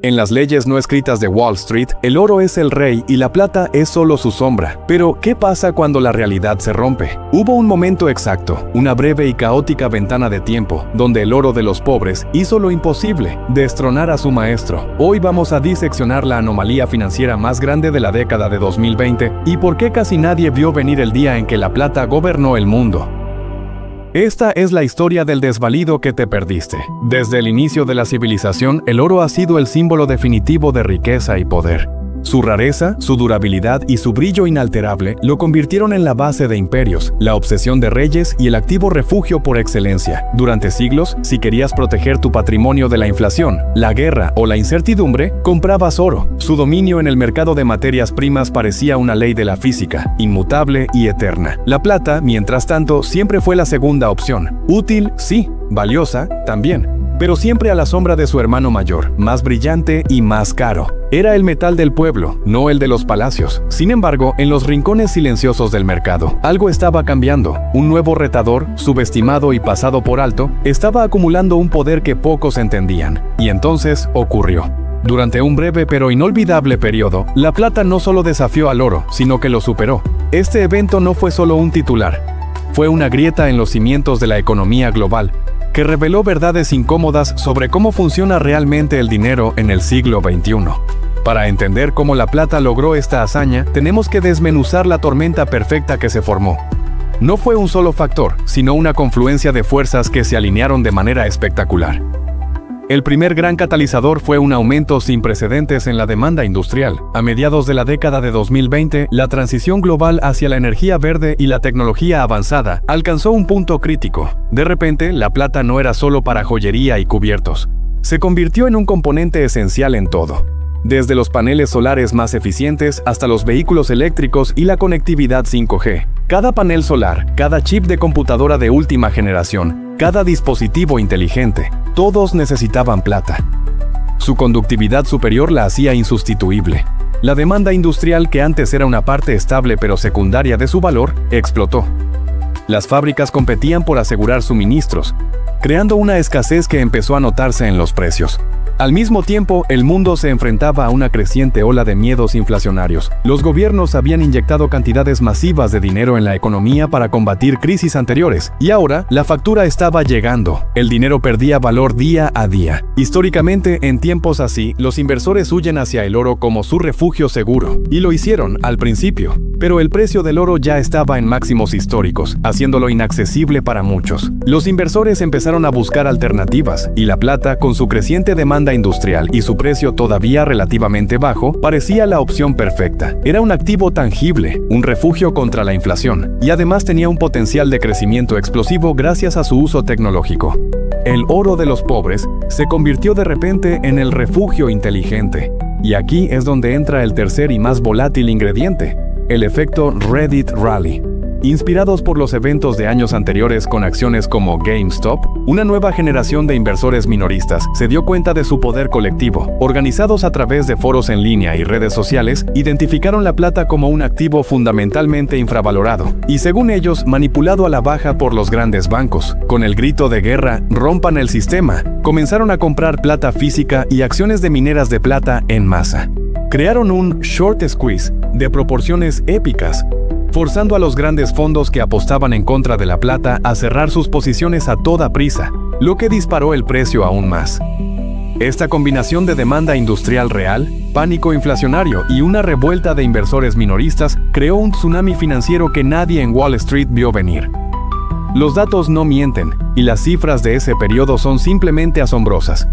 En las leyes no escritas de Wall Street, el oro es el rey y la plata es solo su sombra. Pero, ¿qué pasa cuando la realidad se rompe? Hubo un momento exacto, una breve y caótica ventana de tiempo, donde el oro de los pobres hizo lo imposible, destronar a su maestro. Hoy vamos a diseccionar la anomalía financiera más grande de la década de 2020 y por qué casi nadie vio venir el día en que la plata gobernó el mundo. Esta es la historia del desvalido que te perdiste. Desde el inicio de la civilización, el oro ha sido el símbolo definitivo de riqueza y poder. Su rareza, su durabilidad y su brillo inalterable lo convirtieron en la base de imperios, la obsesión de reyes y el activo refugio por excelencia. Durante siglos, si querías proteger tu patrimonio de la inflación, la guerra o la incertidumbre, comprabas oro. Su dominio en el mercado de materias primas parecía una ley de la física, inmutable y eterna. La plata, mientras tanto, siempre fue la segunda opción. Útil, sí, valiosa, también, pero siempre a la sombra de su hermano mayor, más brillante y más caro. Era el metal del pueblo, no el de los palacios. Sin embargo, en los rincones silenciosos del mercado, algo estaba cambiando. Un nuevo retador, subestimado y pasado por alto, estaba acumulando un poder que pocos entendían. Y entonces ocurrió. Durante un breve pero inolvidable periodo, la plata no solo desafió al oro, sino que lo superó. Este evento no fue solo un titular. Fue una grieta en los cimientos de la economía global, que reveló verdades incómodas sobre cómo funciona realmente el dinero en el siglo XXI. Para entender cómo la plata logró esta hazaña, tenemos que desmenuzar la tormenta perfecta que se formó. No fue un solo factor, sino una confluencia de fuerzas que se alinearon de manera espectacular. El primer gran catalizador fue un aumento sin precedentes en la demanda industrial. A mediados de la década de 2020, la transición global hacia la energía verde y la tecnología avanzada alcanzó un punto crítico. De repente, la plata no era solo para joyería y cubiertos. Se convirtió en un componente esencial en todo. Desde los paneles solares más eficientes hasta los vehículos eléctricos y la conectividad 5G. Cada panel solar, cada chip de computadora de última generación, cada dispositivo inteligente, todos necesitaban plata. Su conductividad superior la hacía insustituible. La demanda industrial, que antes era una parte estable pero secundaria de su valor, explotó. Las fábricas competían por asegurar suministros, creando una escasez que empezó a notarse en los precios. Al mismo tiempo, el mundo se enfrentaba a una creciente ola de miedos inflacionarios. Los gobiernos habían inyectado cantidades masivas de dinero en la economía para combatir crisis anteriores, y ahora la factura estaba llegando. El dinero perdía valor día a día. Históricamente, en tiempos así, los inversores huyen hacia el oro como su refugio seguro, y lo hicieron al principio. Pero el precio del oro ya estaba en máximos históricos, haciéndolo inaccesible para muchos. Los inversores empezaron a buscar alternativas, y la plata, con su creciente demanda industrial y su precio todavía relativamente bajo, parecía la opción perfecta. Era un activo tangible, un refugio contra la inflación, y además tenía un potencial de crecimiento explosivo gracias a su uso tecnológico. El oro de los pobres se convirtió de repente en el refugio inteligente. Y aquí es donde entra el tercer y más volátil ingrediente, el efecto Reddit Rally. Inspirados por los eventos de años anteriores con acciones como GameStop, una nueva generación de inversores minoristas se dio cuenta de su poder colectivo. Organizados a través de foros en línea y redes sociales, identificaron la plata como un activo fundamentalmente infravalorado y, según ellos, manipulado a la baja por los grandes bancos. Con el grito de guerra, "rompan el sistema", comenzaron a comprar plata física y acciones de mineras de plata en masa. Crearon un short squeeze de proporciones épicas, forzando a los grandes fondos que apostaban en contra de la plata a cerrar sus posiciones a toda prisa, lo que disparó el precio aún más. Esta combinación de demanda industrial real, pánico inflacionario y una revuelta de inversores minoristas creó un tsunami financiero que nadie en Wall Street vio venir. Los datos no mienten, y las cifras de ese periodo son simplemente asombrosas.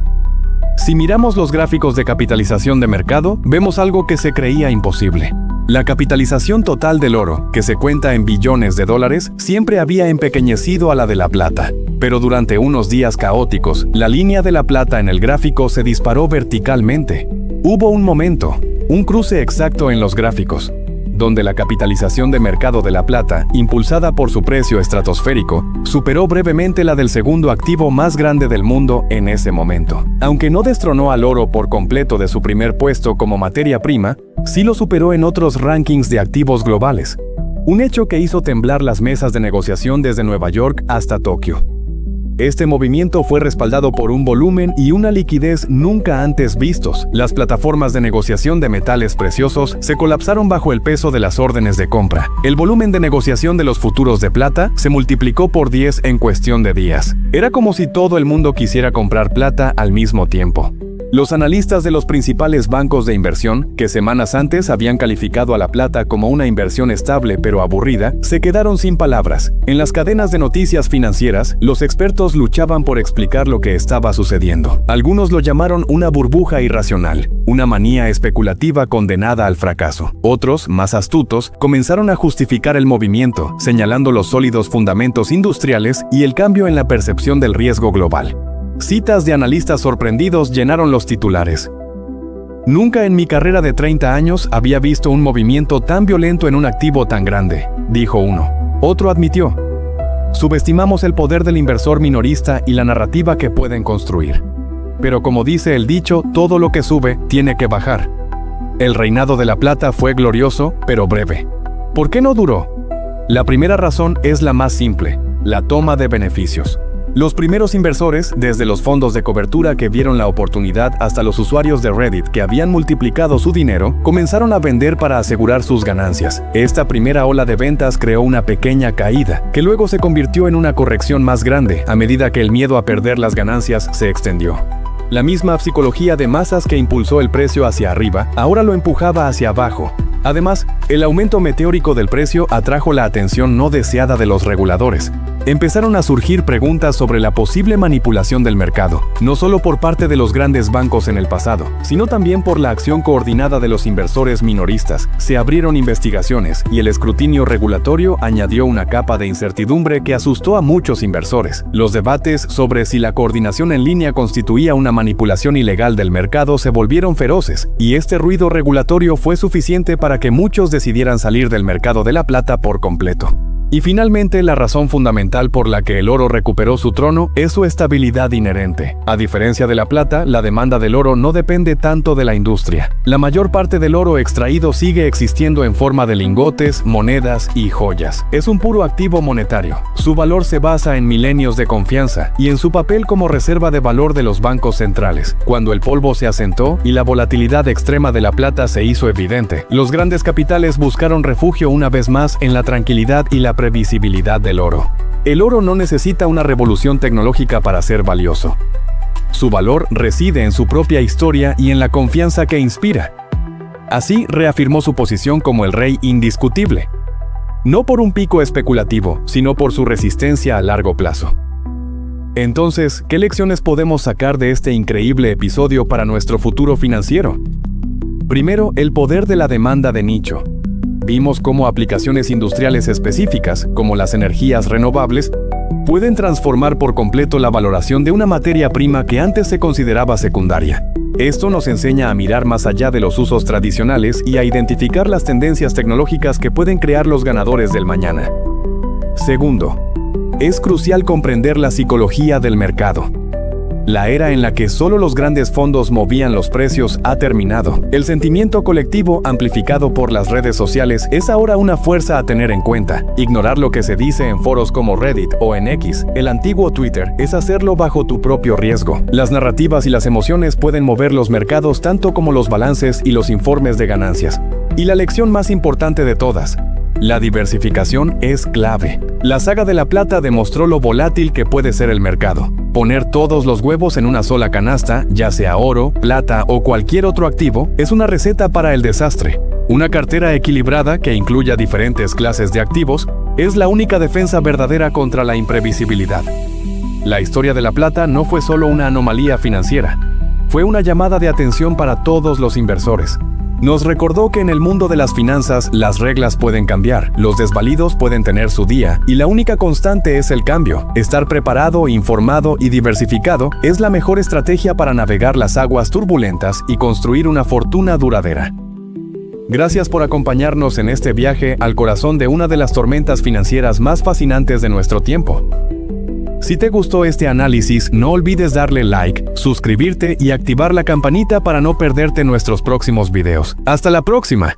Si miramos los gráficos de capitalización de mercado, vemos algo que se creía imposible. La capitalización total del oro, que se cuenta en billones de dólares, siempre había empequeñecido a la de la plata. Pero durante unos días caóticos, la línea de la plata en el gráfico se disparó verticalmente. Hubo un momento, un cruce exacto en los gráficos, donde la capitalización de mercado de la plata, impulsada por su precio estratosférico, superó brevemente la del segundo activo más grande del mundo en ese momento. Aunque no destronó al oro por completo de su primer puesto como materia prima, sí lo superó en otros rankings de activos globales. Un hecho que hizo temblar las mesas de negociación desde Nueva York hasta Tokio. Este movimiento fue respaldado por un volumen y una liquidez nunca antes vistos. Las plataformas de negociación de metales preciosos se colapsaron bajo el peso de las órdenes de compra. El volumen de negociación de los futuros de plata se multiplicó por 10 en cuestión de días. Era como si todo el mundo quisiera comprar plata al mismo tiempo. Los analistas de los principales bancos de inversión, que semanas antes habían calificado a la plata como una inversión estable pero aburrida, se quedaron sin palabras. En las cadenas de noticias financieras, los expertos luchaban por explicar lo que estaba sucediendo. Algunos lo llamaron una burbuja irracional, una manía especulativa condenada al fracaso. Otros, más astutos, comenzaron a justificar el movimiento, señalando los sólidos fundamentos industriales y el cambio en la percepción del riesgo global. Citas de analistas sorprendidos llenaron los titulares. Nunca en mi carrera de 30 años había visto un movimiento tan violento en un activo tan grande, dijo uno. Otro admitió: subestimamos el poder del inversor minorista y la narrativa que pueden construir. Pero como dice el dicho, todo lo que sube tiene que bajar. El reinado de la plata fue glorioso, pero breve. ¿Por qué no duró? La primera razón es la más simple: la toma de beneficios. Los primeros inversores, desde los fondos de cobertura que vieron la oportunidad hasta los usuarios de Reddit que habían multiplicado su dinero, comenzaron a vender para asegurar sus ganancias. Esta primera ola de ventas creó una pequeña caída, que luego se convirtió en una corrección más grande a medida que el miedo a perder las ganancias se extendió. La misma psicología de masas que impulsó el precio hacia arriba, ahora lo empujaba hacia abajo. Además, el aumento meteórico del precio atrajo la atención no deseada de los reguladores. Empezaron a surgir preguntas sobre la posible manipulación del mercado, no solo por parte de los grandes bancos en el pasado, sino también por la acción coordinada de los inversores minoristas. Se abrieron investigaciones y el escrutinio regulatorio añadió una capa de incertidumbre que asustó a muchos inversores. Los debates sobre si la coordinación en línea constituía una manipulación ilegal del mercado se volvieron feroces, y este ruido regulatorio fue suficiente para que muchos decidieran salir del mercado de la plata por completo. Y finalmente, la razón fundamental por la que el oro recuperó su trono es su estabilidad inherente. A diferencia de la plata, la demanda del oro no depende tanto de la industria. La mayor parte del oro extraído sigue existiendo en forma de lingotes, monedas y joyas. Es un puro activo monetario. Su valor se basa en milenios de confianza y en su papel como reserva de valor de los bancos centrales. Cuando el polvo se asentó y la volatilidad extrema de la plata se hizo evidente, los grandes capitales buscaron refugio una vez más en la tranquilidad y la previsibilidad del oro. El oro no necesita una revolución tecnológica para ser valioso. Su valor reside en su propia historia y en la confianza que inspira. Así reafirmó su posición como el rey indiscutible, no por un pico especulativo, sino por su resistencia a largo plazo. Entonces, ¿qué lecciones podemos sacar de este increíble episodio para nuestro futuro financiero? Primero, el poder de la demanda de nicho. Vimos cómo aplicaciones industriales específicas, como las energías renovables, pueden transformar por completo la valoración de una materia prima que antes se consideraba secundaria. Esto nos enseña a mirar más allá de los usos tradicionales y a identificar las tendencias tecnológicas que pueden crear los ganadores del mañana. Segundo, es crucial comprender la psicología del mercado. La era en la que solo los grandes fondos movían los precios ha terminado. El sentimiento colectivo, amplificado por las redes sociales, es ahora una fuerza a tener en cuenta. Ignorar lo que se dice en foros como Reddit o en X, el antiguo Twitter, es hacerlo bajo tu propio riesgo. Las narrativas y las emociones pueden mover los mercados tanto como los balances y los informes de ganancias. Y la lección más importante de todas: la diversificación es clave. La saga de la plata demostró lo volátil que puede ser el mercado. Poner todos los huevos en una sola canasta, ya sea oro, plata o cualquier otro activo, es una receta para el desastre. Una cartera equilibrada que incluya diferentes clases de activos es la única defensa verdadera contra la imprevisibilidad. La historia de la plata no fue solo una anomalía financiera. Fue una llamada de atención para todos los inversores. Nos recordó que en el mundo de las finanzas las reglas pueden cambiar, los desvalidos pueden tener su día, y la única constante es el cambio. Estar preparado, informado y diversificado es la mejor estrategia para navegar las aguas turbulentas y construir una fortuna duradera. Gracias por acompañarnos en este viaje al corazón de una de las tormentas financieras más fascinantes de nuestro tiempo. Si te gustó este análisis, no olvides darle like, suscribirte y activar la campanita para no perderte nuestros próximos videos. ¡Hasta la próxima!